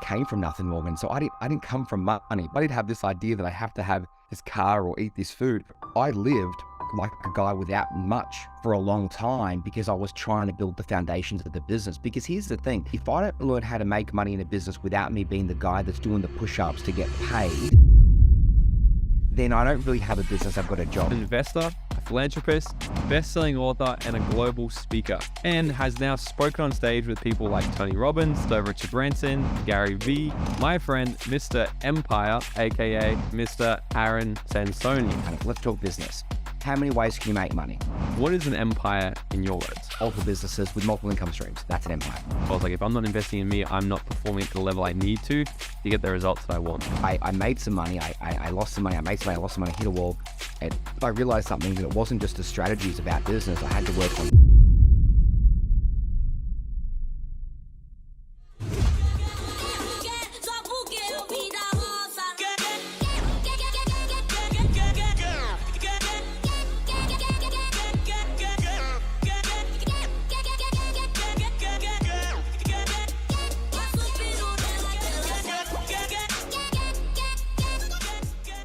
came from nothing, Morgan. So I didn't come from money. I didn't have this idea that I have to have this car or eat this food. I lived like a guy without much for a long time because I was trying to build the foundations of the business. Because here's the thing, if I don't learn how to make money in a business without me being the guy that's doing the push-ups to get paid, then I don't really have a business. I've got a job. Investor, a philanthropist, best-selling author, and a global speaker, and has now spoken on stage with people like Tony Robbins, Sir Richard Branson, Gary Vee, my friend, Mr. Empire, aka Mr. Aaron Sansoni. Let's talk business. How many ways can you make money? What is an empire in your words? Multiple businesses with multiple income streams. That's an empire. I was like, if I'm not investing in me, I'm not performing at the level I need to get the results that I want. I made some money. I lost some money. I made some money. I lost some money. Hit a wall. And I realized something, that it wasn't just the strategies about business. I had to work on.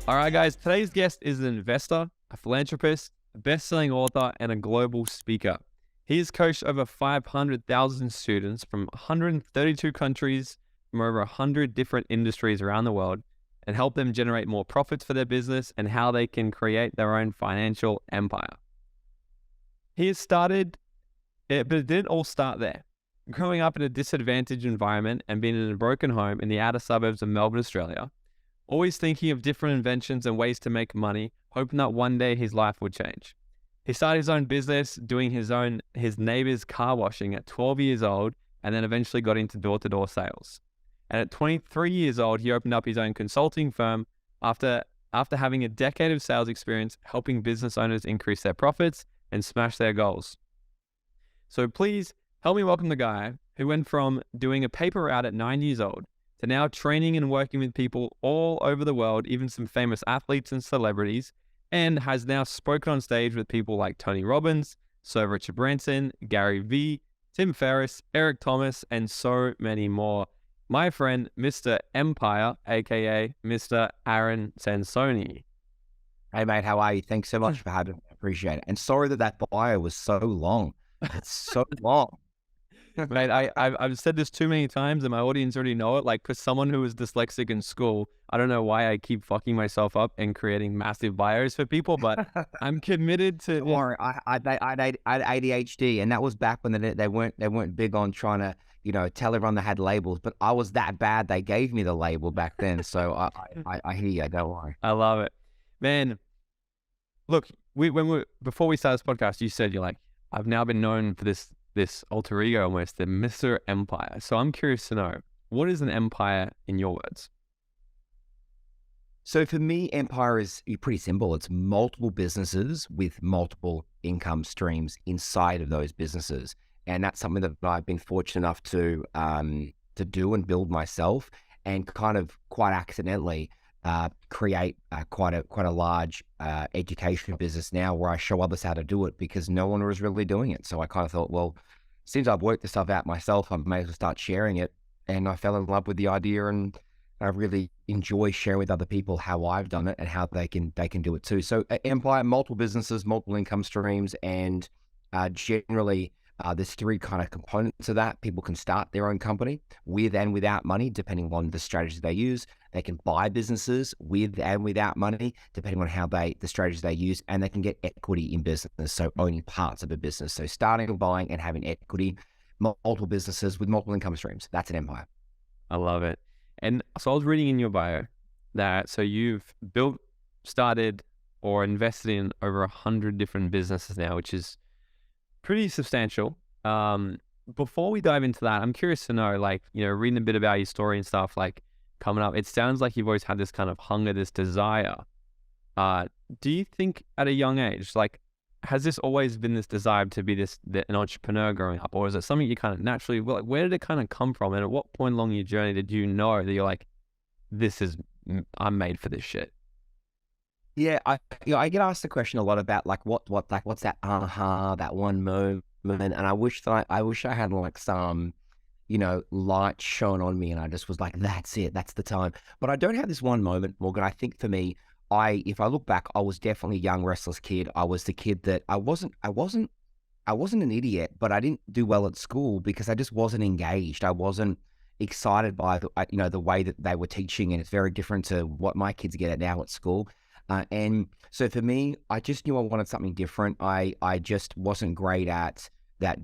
All right, guys, today's guest is an investor, a philanthropist, a best-selling author, and a global speaker. He has coached over 500,000 students from 132 countries, from over 100 different industries around the world, and helped them generate more profits for their business and how they can create their own financial empire. He has started, but it didn't all start there. Growing up in a disadvantaged environment and being in a broken home in the outer suburbs of Melbourne, Australia, always thinking of different inventions and ways to make money, hoping that one day his life would change. He started his own business, doing his neighbor's car washing at 12 years old, and then eventually got into door-to-door sales. And at 23 years old, he opened up his own consulting firm after having a decade of sales experience, helping business owners increase their profits and smash their goals. So please help me welcome the guy who went from doing a paper route at 9 years old to now training and working with people all over the world, even some famous athletes and celebrities, and has now spoken on stage with people like Tony Robbins, Sir Richard Branson, Gary Vee, Tim Ferriss, Eric Thomas, and so many more. My friend, Mr. Empire, aka Mr. Aaron Sansoni. Hey mate, how are you? Thanks so much for having me. I appreciate it. And sorry that bio was so long. It's so long. Mate, I've said this too many times and my audience already know it. Like, because someone who was dyslexic in school, I don't know why I keep fucking myself up and creating massive bios for people, but I'm committed to. Don't worry, I had ADHD, and that was back when they weren't big on trying to tell everyone they had labels. But I was that bad, they gave me the label back then. So I hear you. Don't worry. I love it, man. Look, before we started this podcast, you said you're like, I've now been known for this alter ego almost, the Mr. Empire. So I'm curious to know, what is an empire in your words? So for me, empire is pretty simple. It's multiple businesses with multiple income streams inside of those businesses. And that's something that I've been fortunate enough to do and build myself, and kind of quite accidentally create quite a large education business now, where I show others how to do it because no one was really doing it. So I kind of thought, well, since I've worked this stuff out myself, I may as well start sharing it. And I fell in love with the idea, and I really enjoy sharing with other people how I've done it and how they can do it too. So empire, multiple businesses, multiple income streams, and generally there's three kind of components to that. People can start their own company with and without money, depending on the strategy they use. They can buy businesses with and without money, depending on the strategies they use, and they can get equity in business, so owning parts of a business. So starting, buying, and having equity, multiple businesses with multiple income streams. That's an empire. I love it. And so I was reading in your bio that so you've started, or invested in over 100 different businesses now, which is pretty substantial. Before we dive into that, I'm curious to know, like, reading a bit about your story and stuff, like coming up, it sounds like you've always had this kind of hunger, this desire. Do you think at a young age, like, has this always been this desire to be an entrepreneur growing up, or is it something you kind of naturally, like, where did it kind of come from? And at what point along your journey did you know that you're like, I'm made for this shit? Yeah, I get asked the question a lot about like what's that that one moment, and I wish I had like some light shone on me, and I just was like, that's it, that's the time. But I don't have this one moment, Morgan. I think for me, if I look back, I was definitely a young, restless kid. I was the kid that I wasn't an idiot, but I didn't do well at school because I just wasn't engaged. I wasn't excited by the way that they were teaching, and it's very different to what my kids get at now at school. And so for me, I just knew I wanted something different. I just wasn't great at that.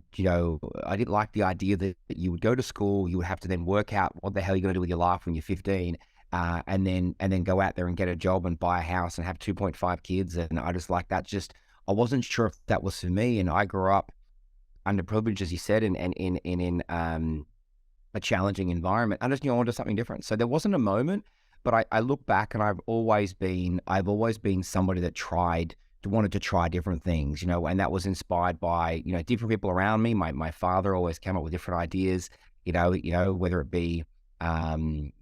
I didn't like the idea that you would go to school, you would have to then work out what the hell you're going to do with your life when you're 15, and then go out there and get a job and buy a house and have 2.5 kids. And I just like that. I wasn't sure if that was for me. And I grew up underprivileged, as you said, and in a challenging environment. I just knew I wanted something different. So there wasn't a moment, but I look back, and I've always been somebody that wanted to try different things, and that was inspired by, different people around me. My father always came up with different ideas, whether it be, buying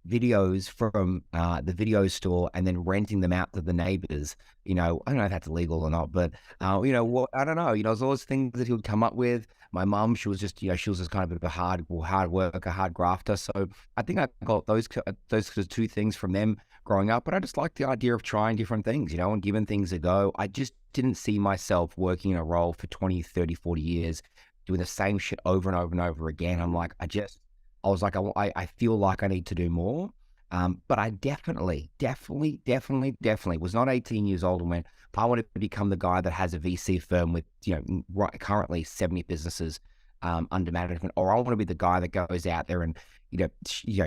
videos from the video store and then renting them out to the neighbors. I don't know if that's illegal or not, but I don't know. There's all those things that he would come up with. My mum, she was just kind of a hard worker, hard grafter. So I think I got those two things from them growing up. But I just liked the idea of trying different things, and giving things a go. I just didn't see myself working in a role for 20, 30, 40 years, doing the same shit over and over and over again. I was like, I feel like I need to do more. But I definitely was not 18 years old and went, I want to become the guy that has a VC firm with, currently 70 businesses under management, or I want to be the guy that goes out there and,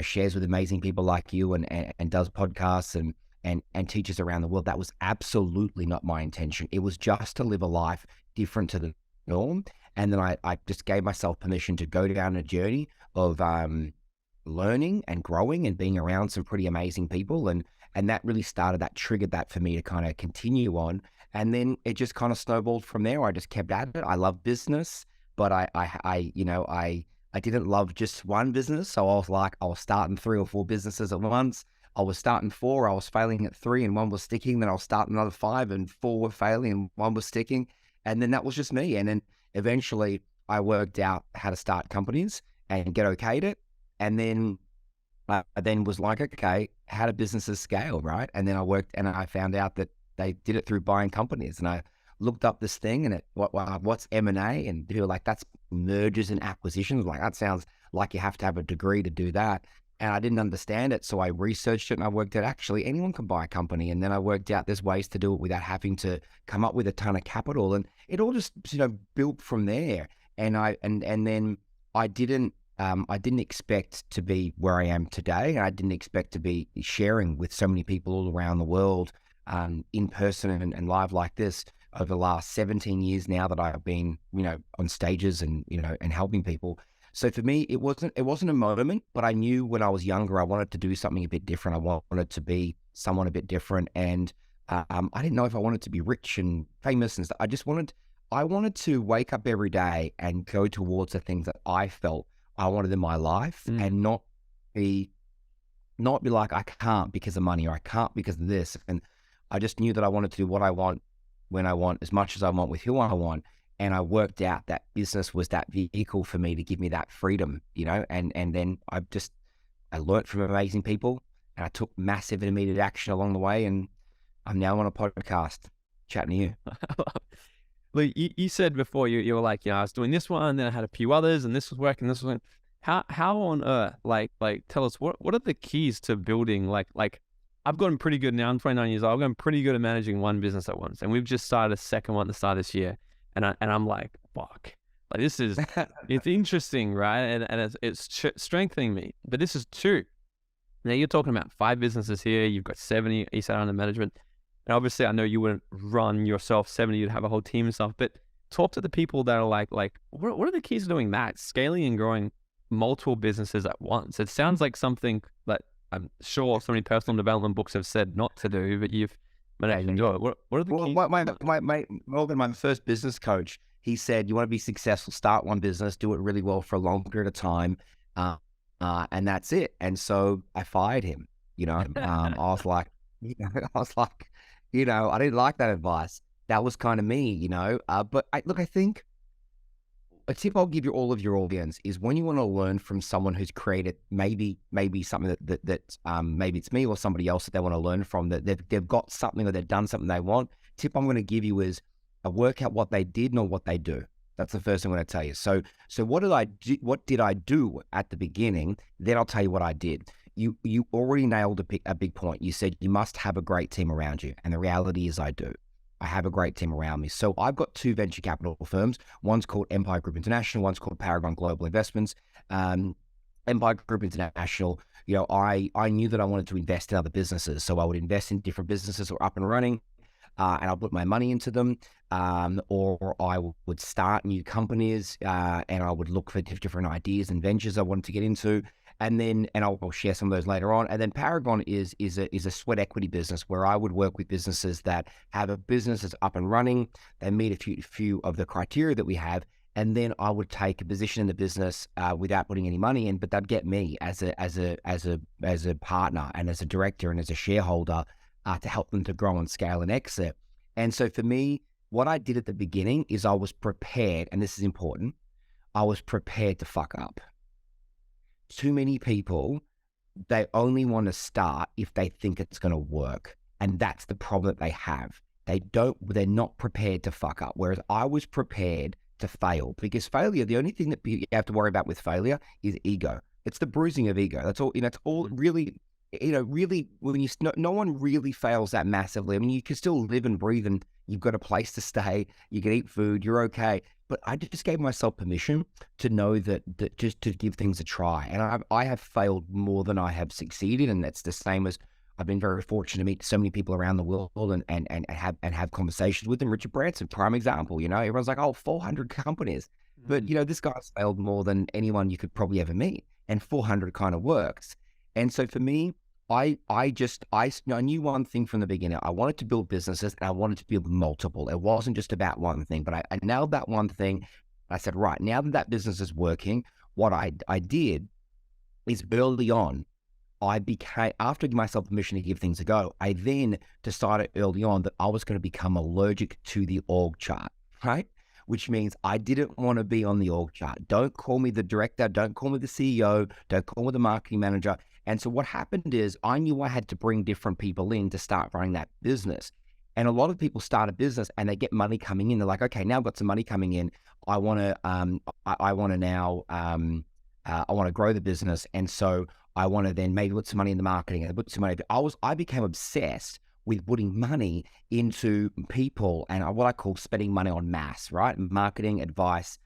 shares with amazing people like you and does podcasts and teaches around the world. That was absolutely not my intention. It was just to live a life different to the norm. And then I just gave myself permission to go down a journey of learning and growing and being around some pretty amazing people. And that really triggered that for me to kind of continue on. And then it just kind of snowballed from there. I just kept at it. I love business, but I didn't love just one business. So I was starting 3 or 4 businesses at once. I was starting 4, I was failing at 3 and 1 was sticking. Then I was starting another 5 and 4 were failing and 1 was sticking. And then that was just me. And then eventually I worked out how to start companies and get okayed it. And then I then was like, okay, how do businesses scale, right? And then I worked, and I found out that they did it through buying companies. And I looked up this thing, and what's M&A? And people were like, that's mergers and acquisitions. Like, that sounds like you have to have a degree to do that. And I didn't understand it. So I researched it, and I worked out actually anyone can buy a company. And then I worked out there's ways to do it without having to come up with a ton of capital. And it all just, built from there. And then I didn't expect to be where I am today. I didn't expect to be sharing with so many people all around the world, in person and live like this over the last 17 years now that I've been, on stages and, and helping people. So for me, it wasn't a moment, but I knew when I was younger, I wanted to do something a bit different. I wanted to be someone a bit different. And I didn't know if I wanted to be rich and famous and stuff. I wanted to wake up every day and go towards the things that I felt I wanted in my life, and not be like, I can't because of money, or I can't because of this. And I just knew that I wanted to do what I want, when I want, as much as I want, with who I want. And I worked out that business was that vehicle for me to give me that freedom, and then I learned from amazing people, and I took massive and immediate action along the way. And I'm now on a podcast chatting to you. Look, you said before you were like, I was doing this one, and then I had a few others, and this was working, this was how on earth, like tell us what are the keys to building, like I've gotten pretty good now. I'm 29 years old. I've gotten pretty good at managing one business at once, and we've just started a second one at the start of this year, and I'm like, fuck, like this is it's interesting, right? And it's strengthening me, but this is 2. Now you're talking about 5 businesses here. You've got 70 you said under management. And obviously, I know you wouldn't run yourself 70, you'd have a whole team and stuff, but talk to the people that are like, what are the keys to doing that? Scaling and growing multiple businesses at once. It sounds like something that I'm sure so many personal development books have said not to do, but you've managed to do it. What are the keys? Morgan, my first business coach, he said, you want to be successful, start one business, do it really well for a long period of time, and that's it. And so I fired him, I was like, I didn't like that advice. That was kind of me, but I think a tip I'll give you all of your audience is when you want to learn from someone who's created maybe something that maybe it's me or somebody else that they want to learn from, that they've got something or they've done something they want. Tip I'm going to give you is work out what they did, not what they do. That's the first thing I'm going to tell you. So what did I do? What did I do at the beginning? Then I'll tell you what I did. You already nailed a big point. You said you must have a great team around you, and the reality is I do. I have a great team around me. So I've got 2 venture capital firms. One's called Empire Group International. One's called Paragon Global Investments. Empire Group International, I knew that I wanted to invest in other businesses. So I would invest in different businesses that were up and running, and I'll put my money into them, or I would start new companies, and I would look for different ideas and ventures I wanted to get into. And I'll share some of those later on. And then Paragon is a sweat equity business where I would work with businesses that have a business that's up and running. They meet a few of the criteria that we have, and then I would take a position in the business without putting any money in, but they'd get me as a partner and as a director and as a shareholder to help them to grow and scale and exit. And so for me, what I did at the beginning is I was prepared, and this is important. I was prepared to fuck up. Too many people, they only want to start if they think it's going to work. And that's the problem that they have. They're not prepared to fuck up. Whereas I was prepared to fail, because failure, the only thing that you have to worry about with failure is ego. It's the bruising of ego. That's all, it's all really, really, when no one really fails that massively. I mean, you can still live and breathe and you've got a place to stay, you can eat food, you're okay. But I just gave myself permission to know that just to give things a try. And I have failed more than I have succeeded. And that's the same as I've been very fortunate to meet so many people around the world and have conversations with them. Richard Branson, prime example, everyone's like, 400 companies. But, this guy's failed more than anyone you could probably ever meet. And 400 kind of works. And so for me, I knew one thing from the beginning. I wanted to build businesses and I wanted to build multiple. It wasn't just about one thing, but I nailed that one thing. I said, right, now that business is working, what I did is early on, after giving myself permission to give things a go, I then decided early on that I was going to become allergic to the org chart, right? Which means I didn't want to be on the org chart. Don't call me the director. Don't call me the CEO. Don't call me the marketing manager. And so what happened is I knew I had to bring different people in to start running that business. And a lot of people start a business and they get money coming in. They're like, okay, now I've got some money coming in. I want to grow the business. And so I want to then maybe put some money in the marketing and put some money. I became obsessed with putting money into people and what I call spending money on mass, right? Marketing, advice,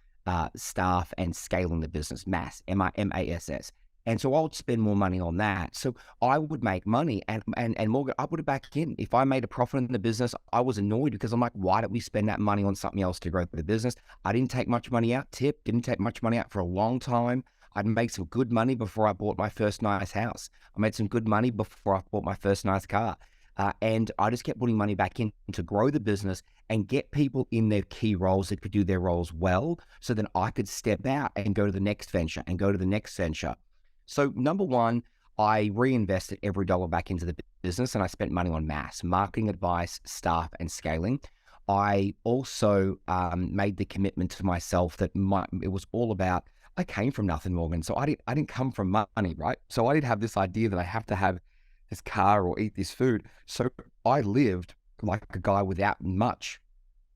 staff, and scaling the business. Mass, MASS. And so I would spend more money on that. So I would make money and Morgan, I put it back in. If I made a profit in the business, I was annoyed because I'm like, why don't we spend that money on something else to grow the business? I didn't take much money out. Didn't take much money out for a long time. I'd make some good money before I bought my first nice house. I made some good money before I bought my first nice car. And I just kept putting money back in to grow the business and get people in their key roles that could do their roles well. So then I could step out and go to the next venture and go to the next venture. So number one, I reinvested every dollar back into the business and I spent money on mass, marketing, advice, staff, and scaling. I also made the commitment to myself that it was all about, I came from nothing, Morgan. So I didn't come from money, right? So I didn't have this idea that I have to have this car or eat this food. So I lived like a guy without much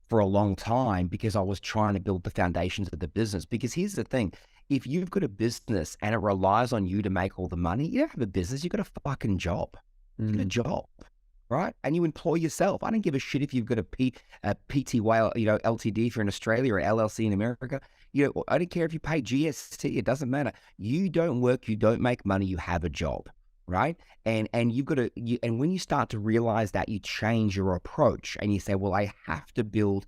for a long time because I was trying to build the foundations of the business. Because here's the thing. If you've got a business and it relies on you to make all the money, you don't have a business, you've got a fucking job. You've got a job, right? And you employ yourself. I don't give a shit if you've got a PTY, LTD if you're in Australia or LLC in America. I don't care if you pay GST, it doesn't matter. You don't work, you don't make money, you have a job, right? And you've got and when you start to realize that, you change your approach and you say, well, I have to build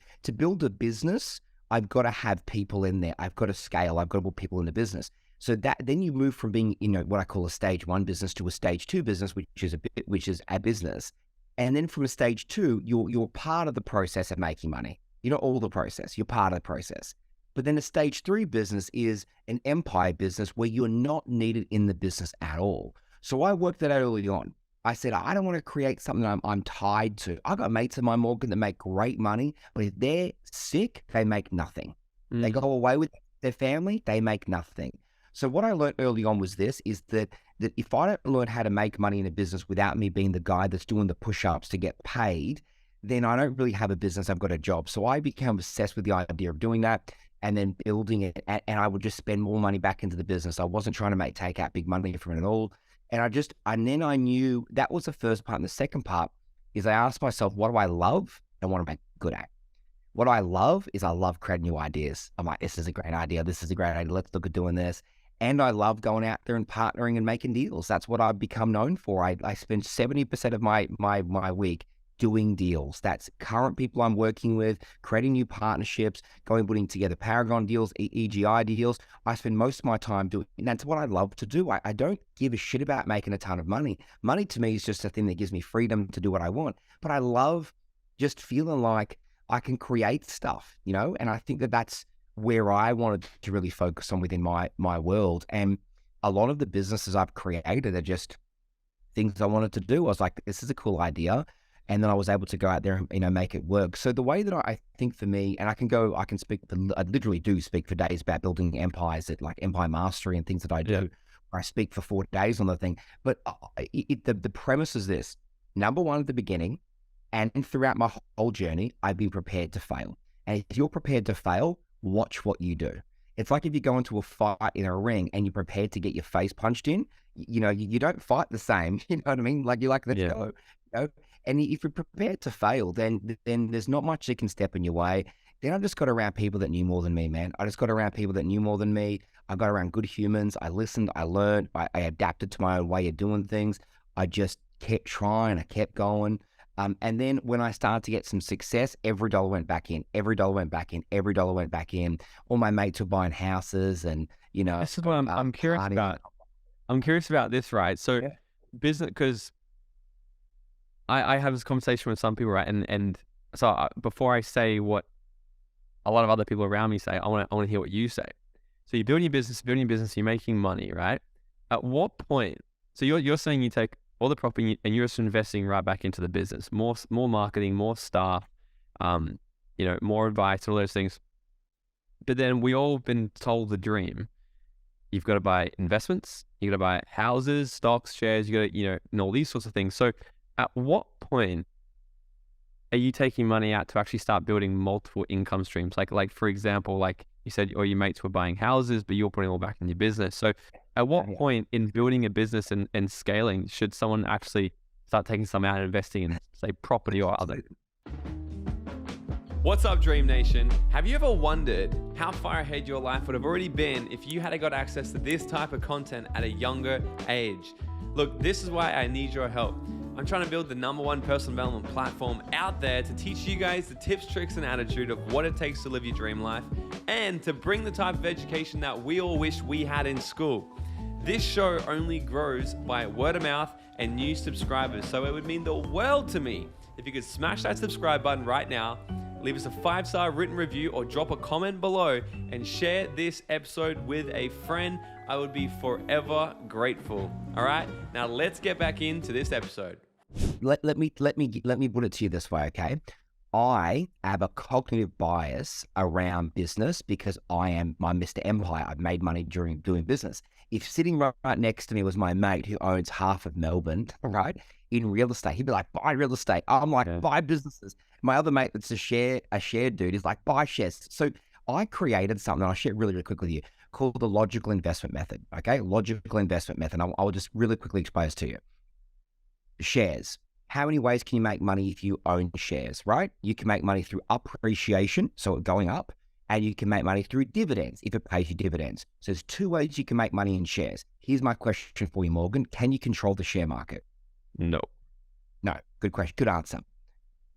a business. I've got to have people in there. I've got to scale. I've got to put people in the business. So that then you move from being, what I call a stage 1 business to a stage 2 business, which is a business. And then from a stage 2, you're part of the process of making money. You're not all the process. You're part of the process. But then a stage 3 business is an empire business where you're not needed in the business at all. So I worked that out early on. I said, I don't want to create something I'm tied to. I got mates of mine, Morgan, that make great money, but if they're sick, they make nothing. They go away with their family, they make nothing. So what I learned early on was this, is that if I don't learn how to make money in a business without me being the guy that's doing the push-ups to get paid, then I don't really have a business, I've got a job. So I became obsessed with the idea of doing that and then building it. And I would just spend more money back into the business. I wasn't trying to take out big money from it at all. And then I knew that was the first part. And the second part is I asked myself, what do I love and what am I good at? What I love is I love creating new ideas. I'm like, this is a great idea. This is a great idea. Let's look at doing this. And I love going out there and partnering and making deals. That's what I've become known for. I spend 70% of my week doing deals. That's current people I'm working with, creating new partnerships, putting together Paragon deals, EGI deals. I spend most of my time doing, and that's what I love to do. I don't give a shit about making a ton of money. Money to me is just a thing that gives me freedom to do what I want. But I love just feeling like I can create stuff, and I think that that's where I wanted to really focus on within my world. And a lot of the businesses I've created are just things I wanted to do. I was like, this is a cool idea. And then I was able to go out there and, make it work. So the way that I think for me, and I literally do speak for days about building empires, at like Empire Mastery and things that I do. Yeah. I speak for 4 days on the thing. But the premise is this: number one, at the beginning and throughout my whole journey, I've been prepared to fail. And if you're prepared to fail, watch what you do. It's like if you go into a fight in a ring and you're prepared to get your face punched in, you don't fight the same. You know what I mean? Like you're like, let's go. And if you're prepared to fail, then there's not much that can step in your way. Then I just got around people that knew more than me, man. I just got around people that knew more than me. I got around good humans. I listened, I learned, I adapted to my own way of doing things. I just kept trying, I kept going. And then when I started to get some success, every dollar went back in, every dollar went back in, every dollar went back in. All my mates were buying houses and, This is what I'm curious about. I'm curious about this, right? So business, because I have this conversation with some people, right? And so before I say what a lot of other people around me say, I want to hear what you say. So you're building your business, you're making money, right? At what point, so you're saying you take all the profit and you're just investing right back into the business, more marketing, more staff, more advice, all those things. But then we all been told the dream. You've got to buy investments, you got to buy houses, stocks, shares, you got to, and all these sorts of things. So at what point are you taking money out to actually start building multiple income streams? Like for example, like you said, or your mates were buying houses, but you're putting it all back in your business. So at what point in building a business and scaling should someone actually start taking some out and investing in, say, property or other? What's up, Dream Nation? Have you ever wondered how far ahead your life would have already been if you had got access to this type of content at a younger age? Look, this is why I need your help. I'm trying to build the #1 personal development platform out there to teach you guys the tips, tricks, and attitude of what it takes to live your dream life and to bring the type of education that we all wish we had in school. This show only grows by word of mouth and new subscribers, so it would mean the world to me if you could smash that subscribe button right now, leave us a 5-star written review or drop a comment below and share this episode with a friend. I would be forever grateful. All right, now let's get back into this episode. Let me put it to you this way, okay? I have a cognitive bias around business because I'm Mr. Empire. I've made money during doing business. If sitting right next to me was my mate who owns half of Melbourne, right, in real estate, he'd be like, buy real estate. I'm like, buy businesses. My other mate that's a shared dude is like, buy shares. So I created something, I'll share really, really quickly with you, called the logical investment method, okay? Logical investment method. I'll just really quickly explain this to you. Shares. How many ways can you make money if you own shares, right? You can make money through appreciation, so it going up, and you can make money through dividends if it pays you dividends. So there's 2 ways you can make money in shares. Here's my question for you, Morgan. Can you control the share market? No. No. Good question. Good answer.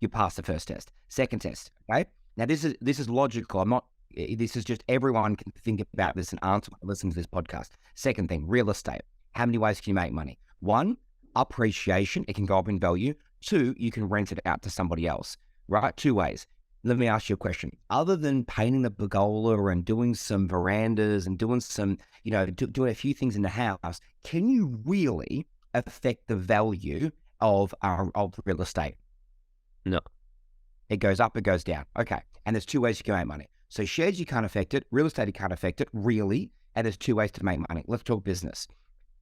You passed the first test. Second test, okay? Now this is logical. This is just everyone can think about this and answer when listen to this podcast. Second thing, real estate. How many ways can you make money? 1, appreciation. It can go up in value. 2, you can rent it out to somebody else, right? 2 ways. Let me ask you a question. Other than painting the pergola and doing some verandas and doing some, doing a few things in the house, can you really affect the value of real estate? No. It goes up, it goes down. Okay. And there's 2 ways you can make money. So shares, you can't affect it. Real estate, you can't affect it, really. And there's two ways to make money. Let's talk business.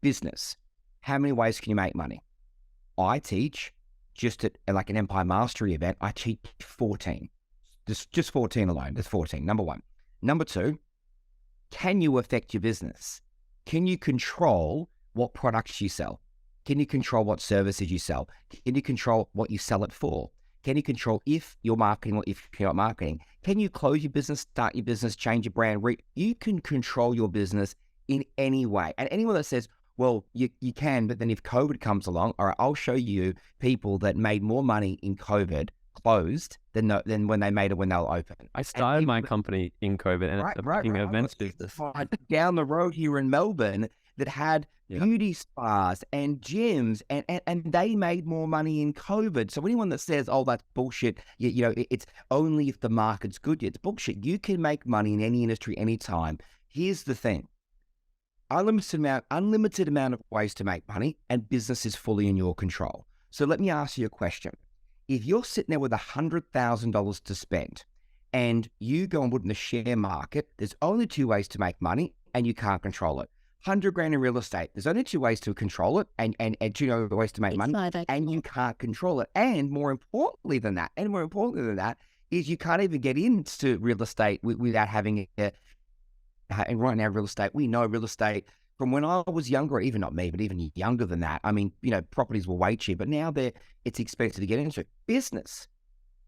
Business. How many ways can you make money? I teach just at like an Empire Mastery event, I teach 14. Just 14 alone. That's 14, number one. Number two, can you affect your business? Can you control what products you sell? Can you control what services you sell? Can you control what you sell it for? Can you control if you're marketing or if you're not marketing? Can you close your business, start your business, change your brand? You can control your business in any way. And anyone that says, well, you can, but then if COVID comes along, all right, I'll show you people that made more money in COVID closed than when they made it when they were open. I started my company in COVID, and it's a events business. Down the road here in Melbourne that had beauty spas and gyms, and they made more money in COVID. So anyone that says, oh, that's bullshit, you know, it's only if the market's good, it's bullshit. You can make money in any industry, anytime. Here's the thing. Unlimited amount of ways to make money, and business is fully in your control. So let me ask you a question. If you're sitting there with $100,000 to spend and you go and put in the share market, there's only two ways to make money and you can't control it. 100 grand in real estate, there's only two ways to control it and two ways to make money, and you can't control it. And more importantly than that, is you can't even get into real estate without having a. And right now, real estate, we know real estate from when I was younger, even not me, but even younger than that. I mean, you know, properties were way cheap, but now it's expensive to get into. Business,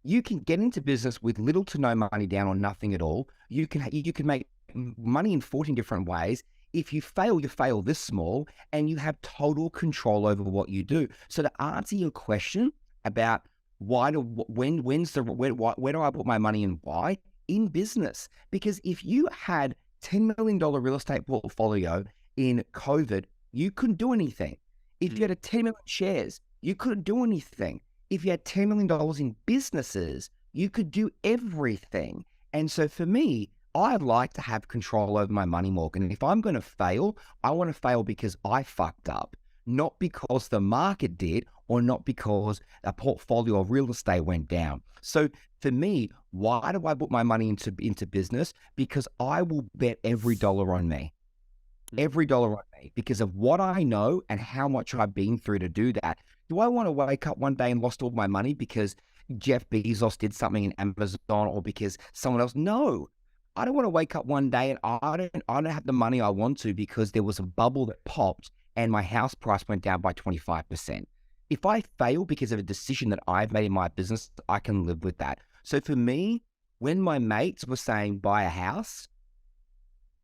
you can get into business with little to no money down or nothing at all. You can make money in 14 different ways. If you fail this small, and you have total control over what you do. So to answer your question about where do I put my money and why? In business, because if you had $10 million real estate portfolio in COVID, you couldn't do anything. If you had a 10 million shares, you couldn't do anything. If you had $10 million in businesses, you could do everything. And so for me, I'd like to have control over my money, Morgan. And if I'm going to fail, I want to fail because I fucked up, not because the market did, or not because a portfolio of real estate went down. So for me, why do I put my money into business? Because I will bet every dollar on me. Every dollar on me, because of what I know and how much I've been through to do that. Do I want to wake up one day and lost all my money because Jeff Bezos did something in Amazon or because someone else? No. I don't want to wake up one day and I don't have the money I want to because there was a bubble that popped and my house price went down by 25%. If I fail because of a decision that I've made in my business, I can live with that. So for me, when my mates were saying buy a house,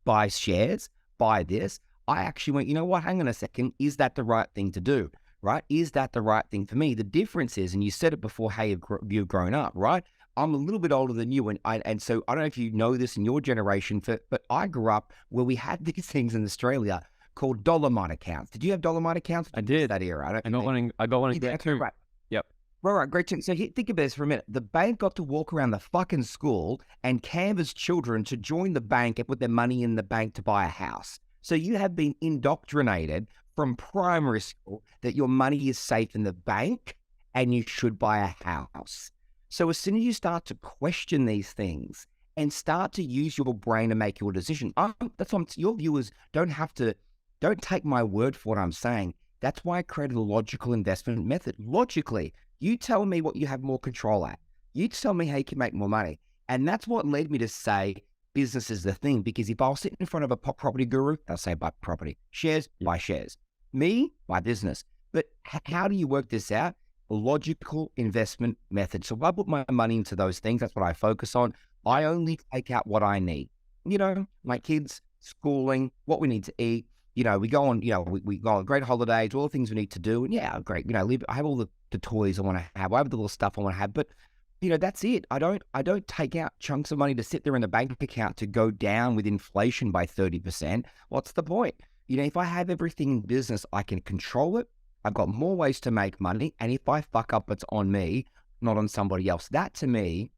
buy shares, buy this, I actually went, you know what, hang on a second, is that the right thing to do, right? Is that the right thing for me? The difference is, and you said it before, how you've grown up, right? I'm a little bit older than you, and so I don't know if you know this in your generation, but I grew up where we had these things in Australia called Dollarmite accounts. Did you have Dollarmite accounts? I did. That era. I got one in grade 2. Right. Yep. Right, great. So think about this for a minute. The bank got to walk around the fucking school and canvass children to join the bank and put their money in the bank to buy a house. So you have been indoctrinated from primary school that your money is safe in the bank and you should buy a house. So as soon as you start to question these things and start to use your brain to make your decision, that's what your viewers don't take my word for what I'm saying. That's why I created a logical investment method. Logically, you tell me what you have more control at. You tell me how you can make more money. And that's what led me to say business is the thing. Because if I was sitting in front of a property guru, they'll say buy property. Shares, buy shares. Me, buy business. But how do you work this out? A logical investment method. So if I put my money into those things, that's what I focus on. I only take out what I need. You know, my kids, schooling, what we need to eat. You know, we go on, we go on great holidays, all the things we need to do. And yeah, great. I have all the toys I want to have. I have the little stuff I want to have. But, that's it. I don't take out chunks of money to sit there in the bank account to go down with inflation by 30%. What's the point? If I have everything in business, I can control it. I've got more ways to make money. And if I fuck up, it's on me, not on somebody else. That to me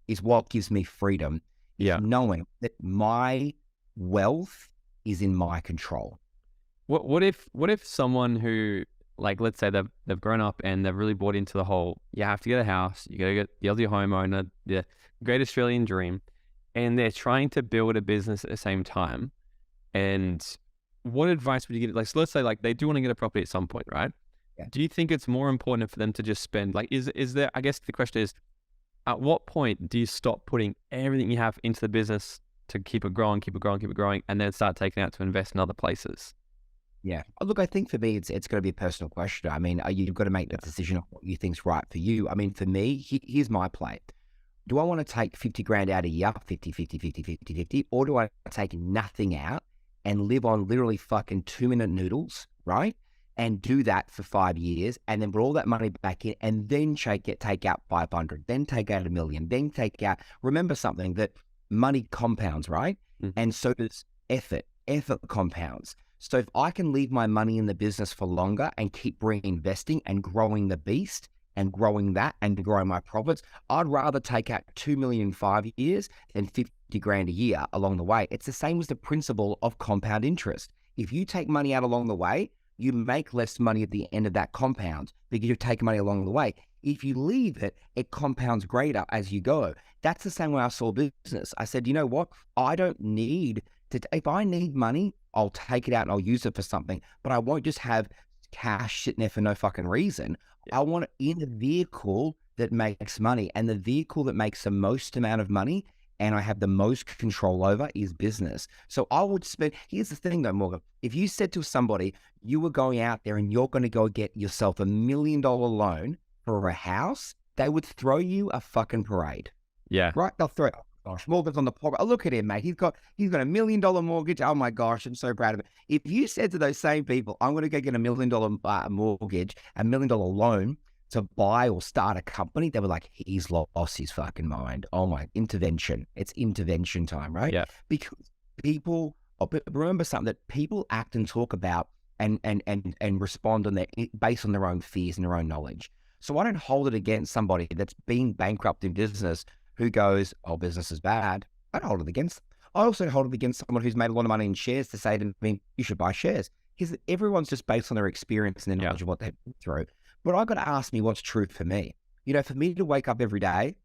is what gives me freedom. Yeah. Knowing that my wealth is in my control. What if someone who, like, let's say they've grown up and they've really bought into the whole, you have to get a house, you got to get the Aussie homeowner, the great Australian dream, and they're trying to build a business at the same time. And what advice would you give? Like, so let's say like they do want to get a property at some point, right? Yeah. Do you think it's more important for them to just spend, like, is there, I guess the question is, at what point do you stop putting everything you have into the business to keep it growing, and then start taking out to invest in other places? Yeah. Look, I think for me, it's going to be a personal question. I mean, you've got to make the decision on what you think's right for you. I mean, for me, here's my play. Do I want to take 50 grand out a year, 50, 50, 50, 50, 50, or do I take nothing out and live on literally fucking 2-minute noodles, right? And do that for 5 years and then put all that money back in and then take out 500, then take out 1 million, then take out, remember something, that money compounds, right? Mm-hmm. And so does effort. Effort compounds. So if I can leave my money in the business for longer and keep reinvesting and growing the beast and growing that and growing my profits, I'd rather take out 2 million in 5 years than 50 grand a year along the way. It's the same as the principle of compound interest. If you take money out along the way, you make less money at the end of that compound because you've taken money along the way. If you leave it, it compounds greater as you go. That's the same way I saw business. I said, you know what? I don't need to, if I need money, I'll take it out and I'll use it for something, but I won't just have cash sitting there for no fucking reason. I want it in a vehicle that makes money, and the vehicle that makes the most amount of money and I have the most control over is business. So I would spend, here's the thing though, Morgan, if you said to somebody, you were going out there and you're going to go get yourself $1 million loan for a house, they would throw you a fucking parade. Yeah. Right? They'll throw, oh gosh, Morgan's on the property. Oh, look at him, mate. He's got $1 million mortgage. Oh my gosh, I'm so proud of it. If you said to those same people, I'm going to go get $1 million mortgage, $1 million loan to buy or start a company, they were like, he's lost his fucking mind. Oh my, intervention. It's intervention time, right? Yeah. Because people, but remember something, that people act and talk about and respond on their, based on their own fears and their own knowledge. So I don't hold it against somebody that's being bankrupt in business who goes, oh, business is bad. I don't hold it against them. I also hold it against someone who's made a lot of money in shares to say to me, you should buy shares. Because everyone's just based on their experience and their knowledge of what they've been through. But I've got to ask me what's true for me. You know, for me to wake up every day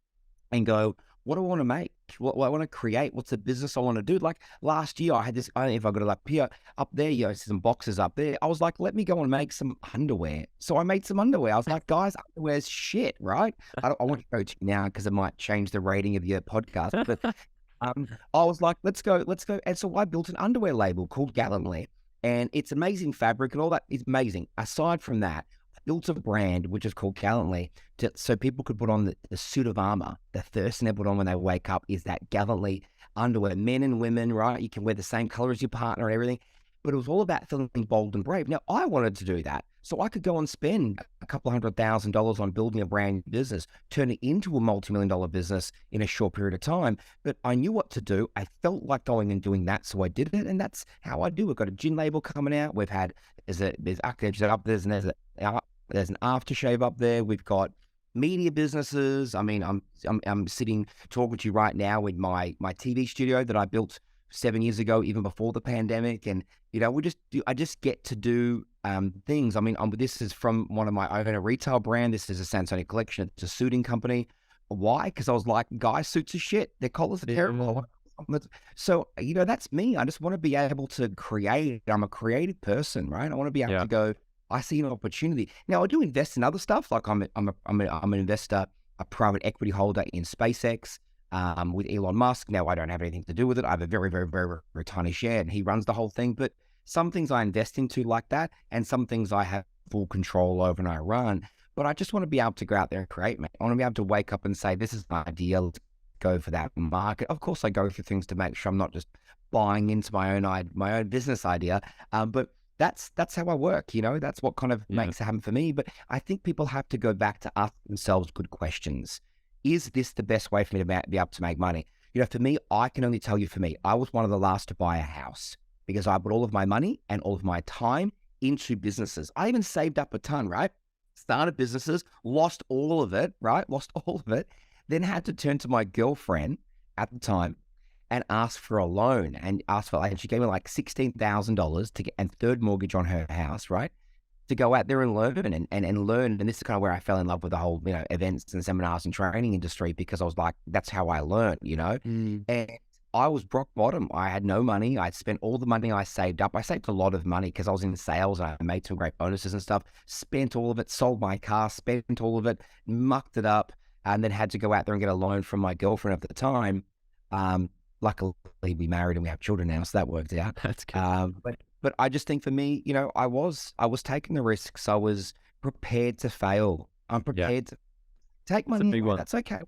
and go, what do I want to make? What I want to create? What's the business I want to do? Like last year, I had this, I don't know if I got it up here, up there, you know, some boxes up there. I was like, let me go and make some underwear. So I made some underwear. I was like, guys, underwear's shit, right? I want to go to now because it might change the rating of your podcast. But I was like, let's go. And so I built an underwear label called Gallantly. And it's amazing fabric and all that is amazing. Aside from that, I built a brand which is called Gallantly, so people could put on the suit of armor. The first thing they put on when they wake up is that Gallantly underwear. Men and women, right? You can wear the same color as your partner and everything. But it was all about feeling bold and brave. Now, I wanted to do that. So I could go and spend a couple $100,000 on building a brand new business, turn it into a multi-million-dollar business in a short period of time. But I knew what to do. I felt like going and doing that, so I did it. And that's how I do. We've got a gin label coming out. We've had, there's up there's an aftershave up there. We've got media businesses. I mean, I'm sitting talking to you right now with my TV studio that I built 7 years ago, even before the pandemic. And, you know, I just get to do things. I mean, this is from one of my own, a retail brand. This is a Sansoni collection. It's a suiting company. Why? Because I was like, guys, suits are shit. Their collars are terrible. So, you know, that's me. I just want to be able to create. I'm a creative person, right? I want to be able to go, I see an opportunity. Now, I do invest in other stuff. Like I'm an investor, a private equity holder in SpaceX. With Elon Musk. Now, I don't have anything to do with it. I have a very, very, very, very tiny share and he runs the whole thing. But some things I invest into like that, and some things I have full control over and I run. But I just want to be able to go out there and create, man. I want to be able to wake up and say, this is my idea. Let's go for that market. Of course, I go for things to make sure I'm not just buying into my own business idea. But that's how I work. You know, that's what kind of makes it happen for me. But I think people have to go back to ask themselves good questions. Is this the best way for me to be able to make money? You know, for me, I can only tell you for me, I was one of the last to buy a house because I put all of my money and all of my time into businesses. I even saved up a ton, right? Started businesses, lost all of it, right? Lost all of it. Then had to turn to my girlfriend at the time and ask for a loan and she gave me like $16,000 to get, and third mortgage on her house, right? to go out there and learn and learn. And this is kind of where I fell in love with the whole, events and seminars and training industry, because I was like, that's how I learned. Mm. And I was rock bottom. I had no money. I'd spent all the money I saved up. I saved a lot of money because I was in sales and I made some great bonuses and stuff. Spent all of it, sold my car, spent all of it, mucked it up, and then had to go out there and get a loan from my girlfriend at the time. Luckily, we married and we have children now, so that worked out. That's good. But I just think for me, I was taking the risks. I was prepared to fail. I'm prepared to take That's a money. big one. That's okay.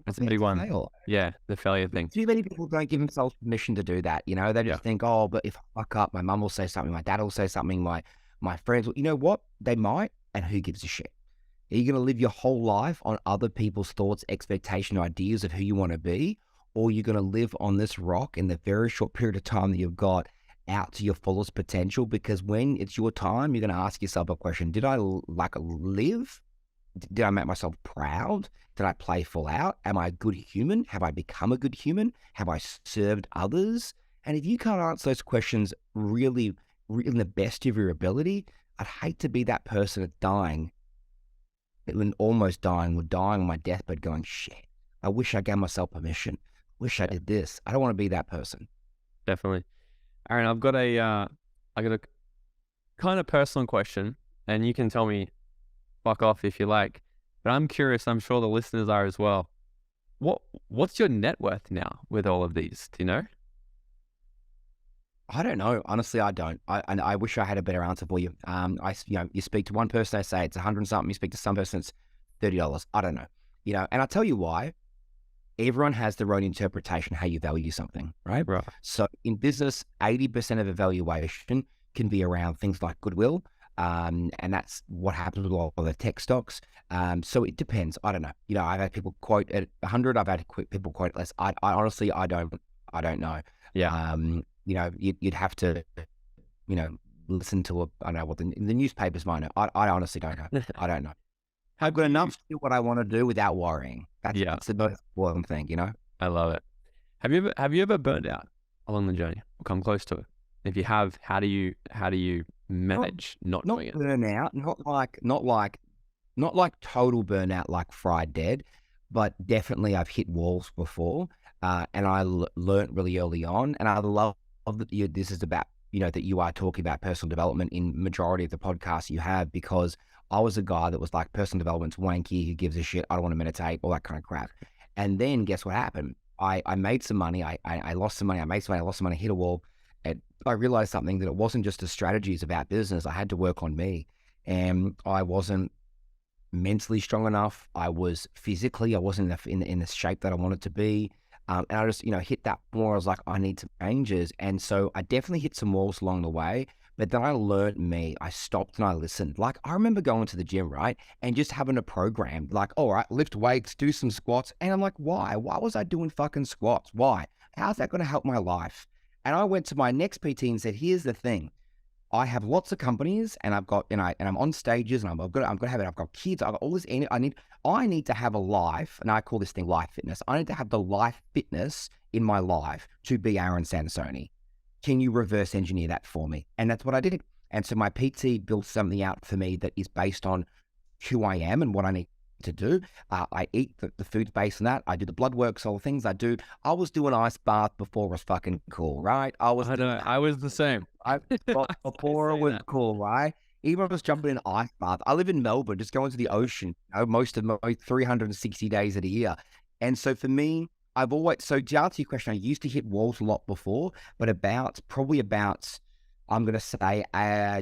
That's a big one. Fail. Yeah, the failure thing. Too many people don't give themselves permission to do that. They just think, oh, but if I fuck up, my mum will say something, my dad will say something, my friends will. You know what? They might, and who gives a shit? Are you going to live your whole life on other people's thoughts, expectation, ideas of who you want to be? Or are you going to live on this rock in the very short period of time that you've got out to your fullest potential? Because when it's your time, you're going to ask yourself a question. Did I live? Did I make myself proud? Did I play full out? Am I a good human? Have I become a good human? Have I served others? And if you can't answer those questions really in the best of your ability, I'd hate to be that person that's dying, and almost dying, or dying on my deathbed going, shit, I wish I gave myself permission. Wish I did this. I don't want to be that person. Definitely. Aaron, I got a kind of personal question, and you can tell me fuck off if you like, but I'm curious, I'm sure the listeners are as well. What's your net worth now with all of these? Do you know? I don't know. Honestly, I don't. I wish I had a better answer for you. You speak to one person, they say it's 100 something. You speak to some person, it's $30. I don't know. And I'll tell you why. Everyone has their own interpretation how you value something, right? Right. So in business, 80% of evaluation can be around things like goodwill. And that's what happens with a lot of the tech stocks. So it depends. I don't know. I've had people quote at 100. I've had people quote less. I honestly, I don't know. Yeah. You'd have to, listen to I don't know what the newspapers might know. I honestly don't know. I don't know. I've got enough to do what I want to do without worrying. That's the most important thing, I love it. Have you ever burned out along the journey or come close to it? If you have, how do you manage not doing it? Burnout, not like total burnout, like fried dead, but definitely I've hit walls before, and I learned really early on, and I love that this is about that you are talking about personal development in majority of the podcasts you have, because I was a guy that was like, personal development's wanky, who gives a shit, I don't want to meditate, all that kind of crap. And then guess what happened? I made some money, I lost some money, I made some money, I lost some money, hit a wall, and I realized something, that it wasn't just a strategy, it's about business. I had to work on me, and I wasn't mentally strong enough. I was physically, I wasn't in the shape that I wanted to be. And I just, hit that more. I was like, I need some changes. And so I definitely hit some walls along the way, but then I learned me. I stopped and I listened. Like, I remember going to the gym, right? And just having a program, like, all right, lift weights, do some squats. And I'm like, why? Why was I doing fucking squats? Why? How's that going to help my life? And I went to my next PT and said, here's the thing. I have lots of companies, and I've got, and I'm on stages, and I've got kids, I've got all this. I need to have a life, and I call this thing life fitness. I need to have the life fitness in my life to be Aaron Sansoni. Can you reverse engineer that for me? And that's what I did. And so my PT built something out for me that is based on who I am and what I need to do. I eat the food based on that. I do the blood works, all the things I do. I was doing ice bath before it was fucking cool, right? I was the same. Before it was cool, right? Even if I was jumping in an ice bath. I live in Melbourne, just going to the ocean, most of my 360 days of the year. And so for me, so to answer your question, I used to hit walls a lot before, but probably about, I'm going to say,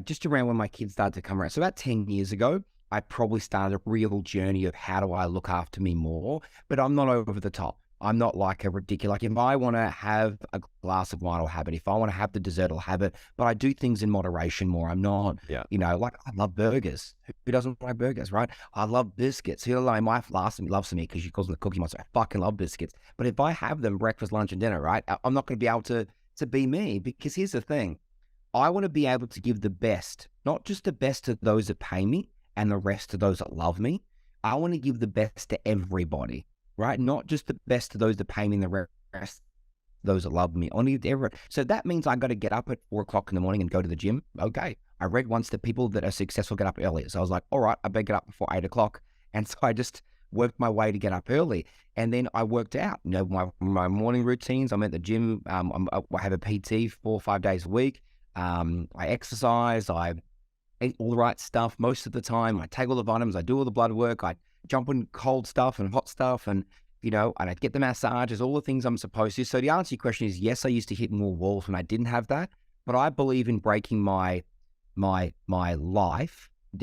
just around when my kids started to come around. So about 10 years ago, I probably started a real journey of how do I look after me more, but I'm not over the top. I'm not like a ridiculous, like if I want to have a glass of wine, I'll have it. If I want to have the dessert, I'll have it, but I do things in moderation more. I'm not, like I love burgers. Who doesn't like burgers, right? I love biscuits. My wife loves me because she calls them the Cookie Monster. I fucking love biscuits. But if I have them breakfast, lunch, and dinner, right, I'm not going to be able to be me, because here's the thing. I want to be able to give the best, not just the best to those that pay me and the rest to those that love me. I want to give the best to everybody, right? Not just the best to those that pay me and the rest those that love me. I want to give to everyone. So that means I got to get up at 4 o'clock in the morning and go to the gym. Okay. I read once that people that are successful get up early. So I was like, all right, I better get up before 8 o'clock. And so I just worked my way to get up early. And then I worked out, my morning routines. I'm at the gym. I have a PT 4 or 5 days a week. I exercise. I eat all the right stuff most of the time. I take all the vitamins. I do all the blood work. I jump in cold stuff and hot stuff, and and I get the massages, all the things I'm supposed to. So the answer to your question is yes, I used to hit more walls when I didn't have that, but I believe in breaking my life,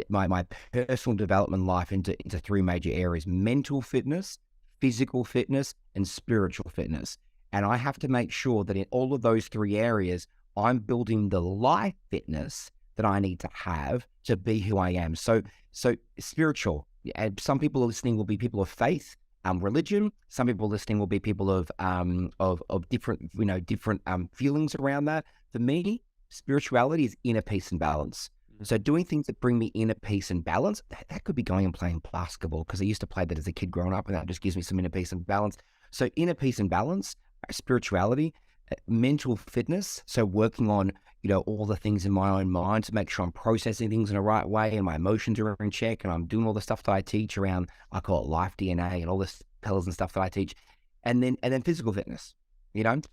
my personal development life into 3 major areas: mental fitness, physical fitness, and spiritual fitness. And I have to make sure that in all of those 3 areas, I'm building the life fitness that I need to have to be who I am. So spiritual, and some people listening will be people of faith, religion. Some people listening will be people of different, different feelings around that. For me, spirituality is inner peace and balance. So doing things that bring me inner peace and balance, that could be going and playing basketball, because I used to play that as a kid growing up, and that just gives me some inner peace and balance. So inner peace and balance, spirituality, mental fitness. So working on, all the things in my own mind to make sure I'm processing things in the right way and my emotions are in check, and I'm doing all the stuff that I teach around, I call it life DNA and all this pillars and stuff that I teach. And then physical fitness,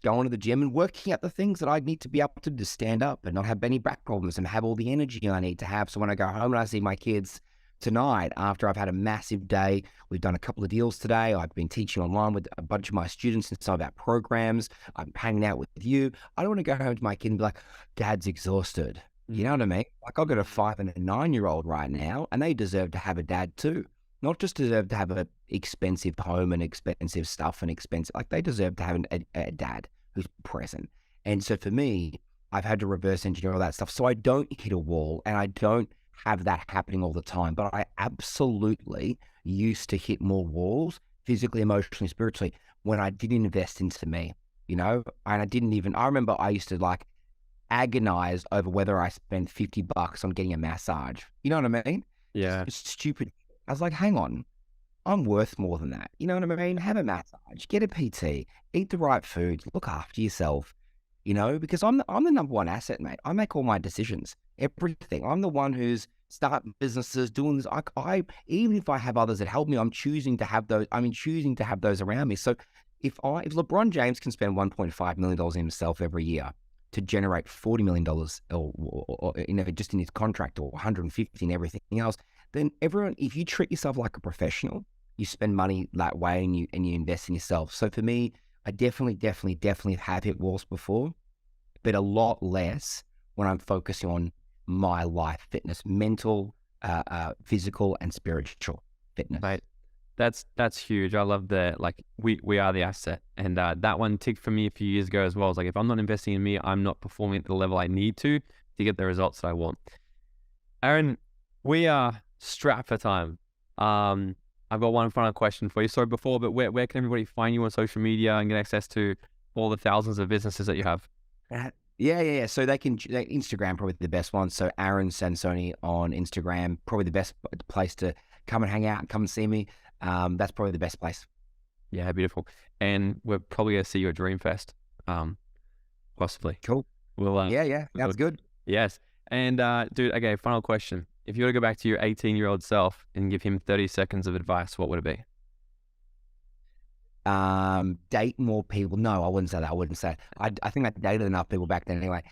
going to the gym and working out the things that I need to be able to stand up and not have any back problems and have all the energy I need to have. So when I go home and I see my kids tonight, after I've had a massive day, we've done a couple of deals today. I've been teaching online with a bunch of my students in some of our programs. I'm hanging out with you. I don't want to go home to my kid and be like, Dad's exhausted. You know what I mean? Like, I've got a 5 and a 9-year-old right now, and they deserve to have a dad too. Not just deserve to have an expensive home and expensive stuff and expensive, like they deserve to have a dad who's present. And so for me, I've had to reverse engineer all that stuff so I don't hit a wall, and I don't have that happening all the time. But I absolutely used to hit more walls physically, emotionally, spiritually when I didn't invest into me, and I remember I used to like agonize over whether I spent $50 on getting a massage. You know what I mean? Yeah. It's stupid. I was like, hang on, I'm worth more than that. You know what I mean? Have a massage, get a PT, eat the right food, look after yourself, because I'm the number one asset, mate. I make all my decisions, everything. I'm the one who's starting businesses, doing this. I even if I have others that help me, I'm choosing to have those. Choosing to have those around me. So if LeBron James can spend $1.5 million in himself every year to generate $40 million or just in his contract, or 150 and everything else, then everyone, if you treat yourself like a professional, you spend money that way and you invest in yourself. So for me, I definitely have hit walls before, but a lot less when I'm focusing on my life fitness, mental, physical, and spiritual fitness. Mate, that's huge. I love that. Like, we are the asset, and that one ticked for me a few years ago as well. It's like, if I'm not investing in me, I'm not performing at the level I need to get the results that I want. Aaron, we are strapped for time. I've got one final question for you. Sorry before, but where can everybody find you on social media and get access to all the thousands of businesses that you have? Yeah. So Instagram, probably the best one. So Aaron Sansoni on Instagram, probably the best place to come and hang out and come and see me. That's probably the best place. Yeah, beautiful. And we're probably going to see you at Dreamfest, possibly. Cool. We'll, yeah, that's good. Yes. And dude, okay, final question. If you were to go back to your 18-year-old self and give him 30 seconds of advice, what would it be? Date more people. No, I wouldn't say that. I wouldn't say it. I think I dated enough people back then anyway.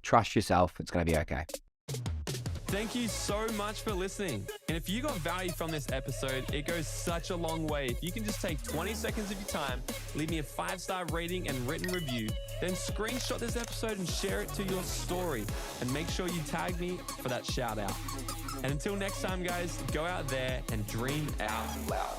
Trust yourself. It's going to be okay. Thank you so much for listening. And if you got value from this episode, it goes such a long way. If you can just take 20 seconds of your time, leave me a 5-star rating and written review, then screenshot this episode and share it to your story. And make sure you tag me for that shout out. And until next time, guys, go out there and dream out loud.